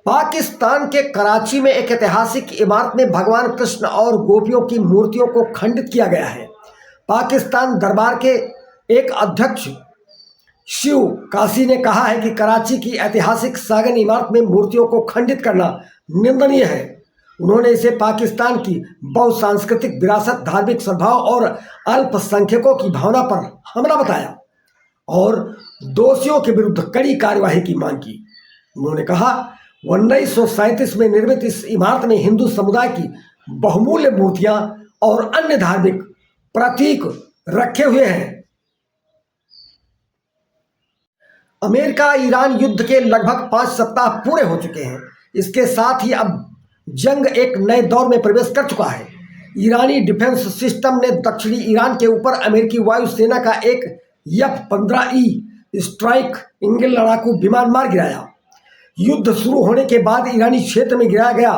पाकिस्तान के कराची में एक ऐतिहासिक इमारत में भगवान कृष्ण और गोपियों की मूर्तियों को खंडित किया गया है। पाकिस्तान दरबार के एक अध्यक्ष शिव कासी ने कहा है कि कराची की ऐतिहासिक सागन इमारत में मूर्तियों को खंडित करना निंदनीय है। उन्होंने इसे पाकिस्तान की बहुसांस्कृतिक विरासत, धार्मिक सद्भाव और अल्पसंख्यकों की भावना पर हमला बताया और दोषियों के विरुद्ध कड़ी कार्यवाही की मांग की। उन्होंने कहा, 1937 में निर्मित इस इमारत में हिंदू समुदाय की बहुमूल्य मूर्तियां और अन्य धार्मिक प्रतीक रखे हुए हैं। अमेरिका ईरान युद्ध के लगभग 5 सप्ताह पूरे हो चुके हैं। इसके साथ ही अब जंग एक नए दौर में प्रवेश कर चुका है। ईरानी डिफेंस सिस्टम ने दक्षिणी ईरान के ऊपर अमेरिकी वायुसेना का एक F-15E स्ट्राइक इंगल लड़ाकू विमान मार गिराया। युद्ध शुरू होने के बाद ईरानी क्षेत्र में गिराया गया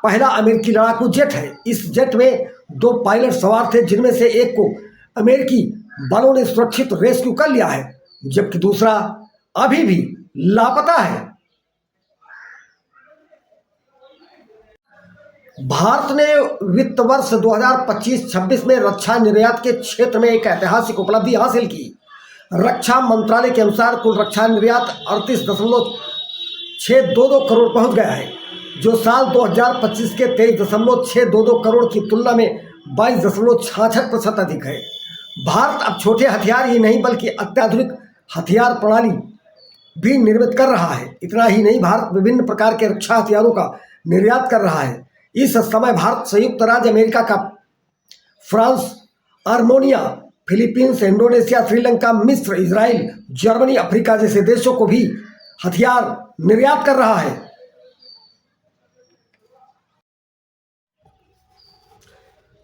पहला अमेरिकी लड़ाकू जेट है। इस जेट में 2 पायलट सवार थे, जिनमें से एक को अमेरिकी बलों ने सुरक्षित रेस्क्यू कर लिया है, जबकि दूसरा अभी भी लापता है। भारत ने वित्त वर्ष 2025-26 में रक्षा निर्यात के क्षेत्र में एक ऐतिहासिक उपलब्धि हासिल की। रक्षा मंत्रालय के अनुसार कुल रक्षा निर्यात 38.622 करोड़ पहुंच गया है, जो साल 2025 के 23.622 करोड़ की तुलना में 22.66% अधिक है। भारत अब छोटे हथियार ही नहीं बल्कि अत्याधुनिक हथियार प्रणाली भी निर्मित कर रहा है। इतना ही नहीं, भारत विभिन्न प्रकार के रक्षा हथियारों का निर्यात कर रहा है। इस समय भारत संयुक्त राज्य अमेरिका का France, Armenia, Philippines, Indonesia, Sri Lanka, मिस्र, इजराइल, जर्मनी, अफ्रीका जैसे देशों को भी हथियार निर्यात कर रहा है।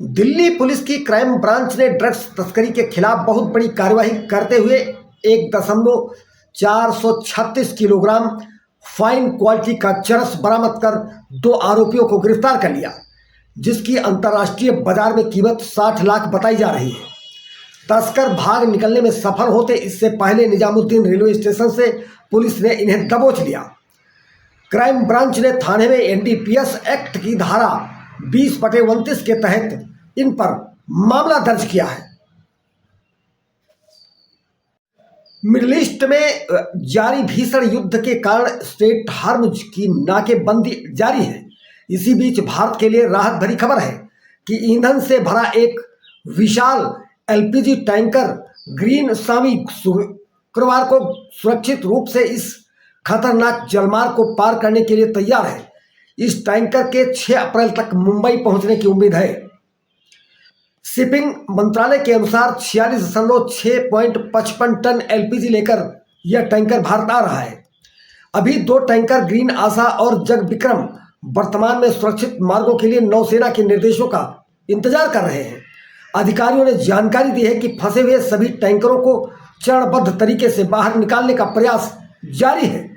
दिल्ली पुलिस की क्राइम ब्रांच ने ड्रग्स तस्करी के खिलाफ बहुत बड़ी कार्यवाही करते हुए 1.436 किलोग्राम फाइन क्वालिटी का चरस बरामद कर 2 आरोपियों को गिरफ्तार कर लिया, जिसकी अंतर्राष्ट्रीय बाजार में कीमत 60 लाख बताई जा रही है। तस्कर भाग निकलने में सफल होते इससे पहले निजामुद्दीन रेलवे स्टेशन से पुलिस ने इन्हें दबोच लिया। क्राइम ब्रांच ने थाने में NDPS एक्ट की धारा 20/29 के तहत इन पर मामला दर्ज किया है। मिडिल ईस्ट में जारी भीषण युद्ध के कारण स्ट्रेट हार्मुज की नाकेबंदी जारी है। इसी बीच भारत के लिए राहत भरी खबर है कि ईंधन से भरा एक विशाल LPG टैंकर ग्रीन स्वामी शुक्रवार को सुरक्षित रूप से इस खतरनाक जलमार्ग को पार करने के लिए तैयार है। इस टैंकर के 6 अप्रैल तक मुंबई पहुंचने की उम्मीद है। शिपिंग मंत्रालय के अनुसार 46.55 टन LPG लेकर यह टैंकर भारत आ रहा है। अभी 2 टैंकर ग्रीन आशा और जग विक्रम वर्तमान में सुरक्षित मार्गों के लिए नौसेना के निर्देशों का इंतजार कर रहे हैं। अधिकारियों ने जानकारी दी है कि फंसे हुए सभी टैंकरों को चरणबद्ध तरीके से बाहर निकालने का प्रयास जारी है।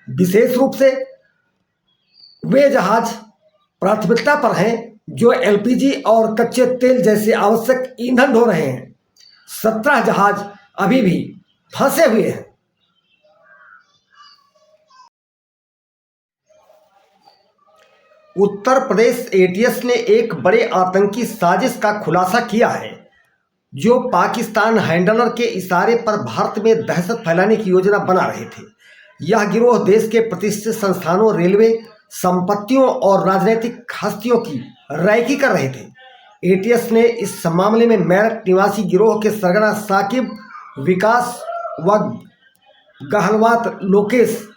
विशेष रूप से वे जहाज प्राथमिकता पर हैं जो LPG और कच्चे तेल जैसे आवश्यक ईंधन ढो रहे हैं। 17 जहाज अभी भी फंसे हुए हैं। उत्तर प्रदेश ATS ने एक बड़े आतंकी साजिश का खुलासा किया है, जो पाकिस्तान हैंडलर के इशारे पर भारत में दहशत फैलाने की योजना बना रहे थे। यह गिरोह देश के प्रतिष्ठित संस्थानों, रेलवे, संपत्तियों और राजनीतिक हस्तियों की रैकी कर रहे थे। ATS ने इस मामले में मेरठ निवासी गिरोह के सरगना साकिब, विकास व गहलवात लोकेश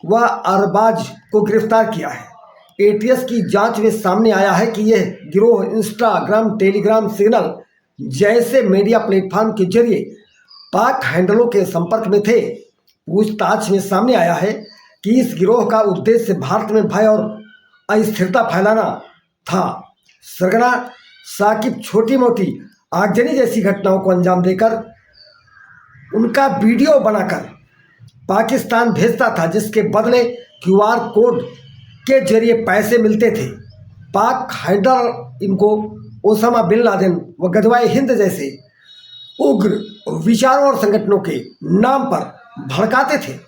व अरबाज को गिरफ्तार किया है। ATS की जांच में सामने आया है कि यह गिरोह इंस्टाग्राम, टेलीग्राम, सिग्नल जैसे मीडिया प्लेटफॉर्म के जरिए पाक हैंडलों के संपर्क में थे। पूछताछ में सामने आया है कि इस गिरोह का उद्देश्य भारत में भय और अस्थिरता फैलाना था। सरगना साकिब छोटी मोटी आगजनी जैसी घटनाओं को अंजाम देकर उनका वीडियो बनाकर पाकिस्तान भेजता था, जिसके बदले QR कोड के जरिए पैसे मिलते थे। पाक हैंडलर इनको ओसामा बिन लादेन व गजवाए हिंद जैसे उग्र विचारों और संगठनों के नाम पर भड़काते थे।